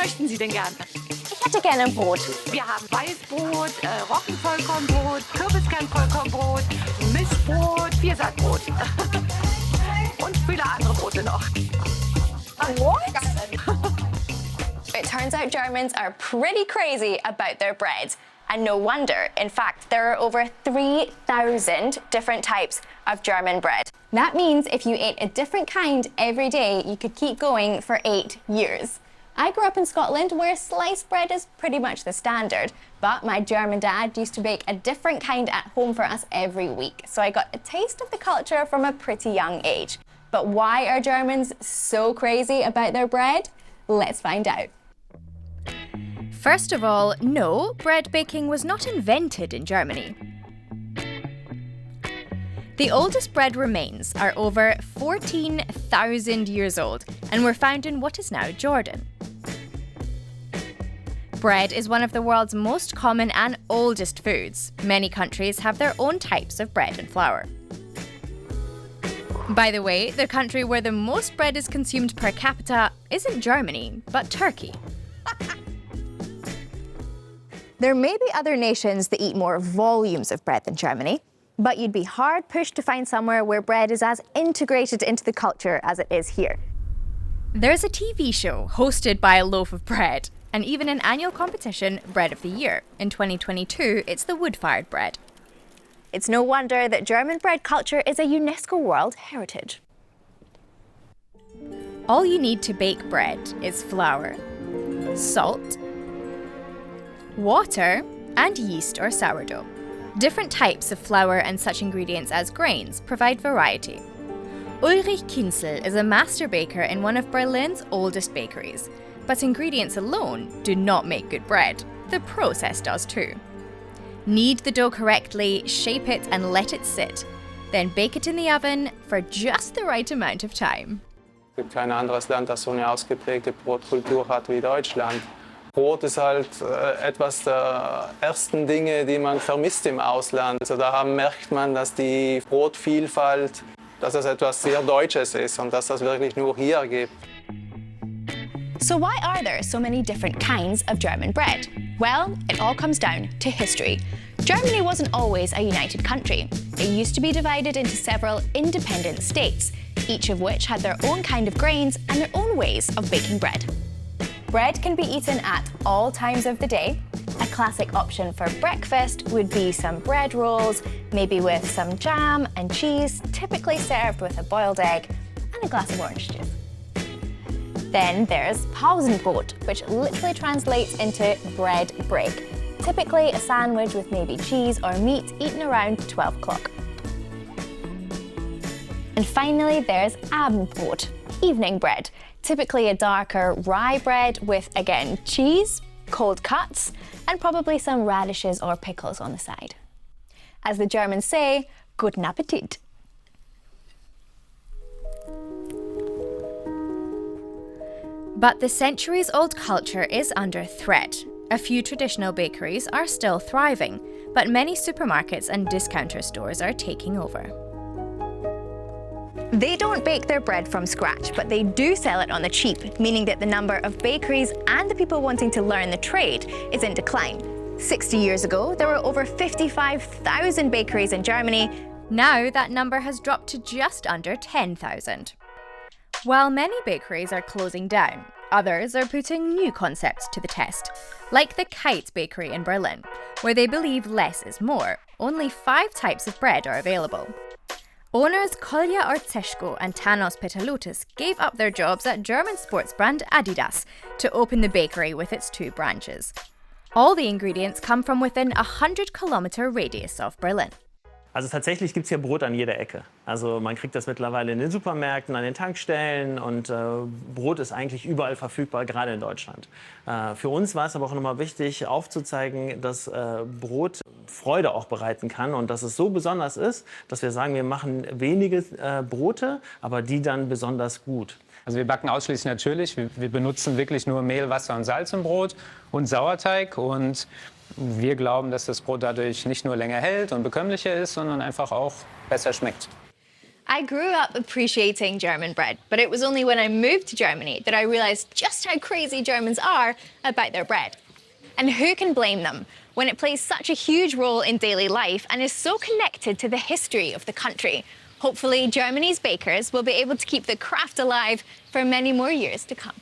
möchten Sie denn gerne? Ich hätte gerne ein Brot. Wir haben Weißbrot, Roggenvollkornbrot, Kürbiskernvollkornbrot, Mistbrot, Viersaatbrot und viele andere Brote noch. What? It turns out Germans are pretty crazy about their bread. And no wonder. In fact, there are over 3,000 different types of German bread. That means if you ate a different kind every day, you could keep going for 8 years. I grew up in Scotland where sliced bread is pretty much the standard, but my German dad used to bake a different kind at home for us every week, so I got a taste of the culture from a pretty young age. But why are Germans so crazy about their bread? Let's find out. First of all, no, bread baking was not invented in Germany. The oldest bread remains are over 14,000 years old and were found in what is now Jordan. Bread is one of the world's most common and oldest foods. Many countries have their own types of bread and flour. By the way, the country where the most bread is consumed per capita isn't Germany, but Turkey. There may be other nations that eat more volumes of bread than Germany, but you'd be hard-pushed to find somewhere where bread is as integrated into the culture as it is here. There's a TV show hosted by a loaf of bread, and even an annual competition, Bread of the Year. In 2022, it's the wood-fired bread. It's no wonder that German bread culture is a UNESCO World Heritage. All you need to bake bread is flour, salt, water, and yeast or sourdough. Different types of flour and such ingredients as grains provide variety. Ulrich Kinzel is a master baker in one of Berlin's oldest bakeries. But ingredients alone do not make good bread. The process does too. Knead the dough correctly, shape it and let it sit. Then bake it in the oven for just the right amount of time. Es gibt kein anderes Land, das so eine ausgeprägte Brotkultur hat wie Deutschland. Brot ist halt etwas der ersten Dinge, die man vermisst im Ausland. Also da merkt man, dass die Brotvielfalt, dass es etwas sehr Deutsches ist und dass das wirklich nur hier gibt. So why are there so many different kinds of German bread? Well, it all comes down to history. Germany wasn't always a united country. It used to be divided into several independent states, each of which had their own kind of grains and their own ways of baking bread. Bread can be eaten at all times of the day. A classic option for breakfast would be some bread rolls, maybe with some jam and cheese, typically served with a boiled egg and a glass of orange juice. Then there's Pausenbrot, which literally translates into bread break, typically a sandwich with maybe cheese or meat eaten around 12 o'clock. And finally, there's Abendbrot, evening bread, typically a darker rye bread with, again, cheese, cold cuts, and probably some radishes or pickles on the side. As the Germans say, guten Appetit. But the centuries-old culture is under threat. A few traditional bakeries are still thriving, but many supermarkets and discounter stores are taking over. They don't bake their bread from scratch, but they do sell it on the cheap, meaning that the number of bakeries and the people wanting to learn the trade is in decline. 60 years ago, there were over 55,000 bakeries in Germany. Now that number has dropped to just under 10,000. While many bakeries are closing down, others are putting new concepts to the test, like the Kite Bakery in Berlin, where they believe less is more. Only 5 types of bread are available. Owners Kolja Orzeschko and Tanos Petalutis gave up their jobs at German sports brand Adidas to open the bakery with its 2 branches. All the ingredients come from within a 100-kilometer radius of Berlin. Also tatsächlich gibt es hier Brot an jeder Ecke. Also man kriegt das mittlerweile in den Supermärkten, an den Tankstellen und Brot ist eigentlich überall verfügbar, gerade in Deutschland. Für uns war es aber auch nochmal wichtig aufzuzeigen, dass Brot Freude auch bereiten kann und dass es so besonders ist, dass wir sagen, wir machen wenige Brote, aber die dann besonders gut. Also wir backen ausschließlich natürlich. Wir benutzen wirklich nur Mehl, Wasser und Salz im Brot und Sauerteig. Und wir glauben, dass das Brot dadurch nicht nur länger hält und bekömmlicher ist, sondern einfach auch besser schmeckt. I grew up appreciating German bread, but it was only when I moved to Germany that I realised just how crazy Germans are about their bread. And who can blame them when it plays such a huge role in daily life and is so connected to the history of the country? Hopefully, Germany's bakers will be able to keep the craft alive for many more years to come.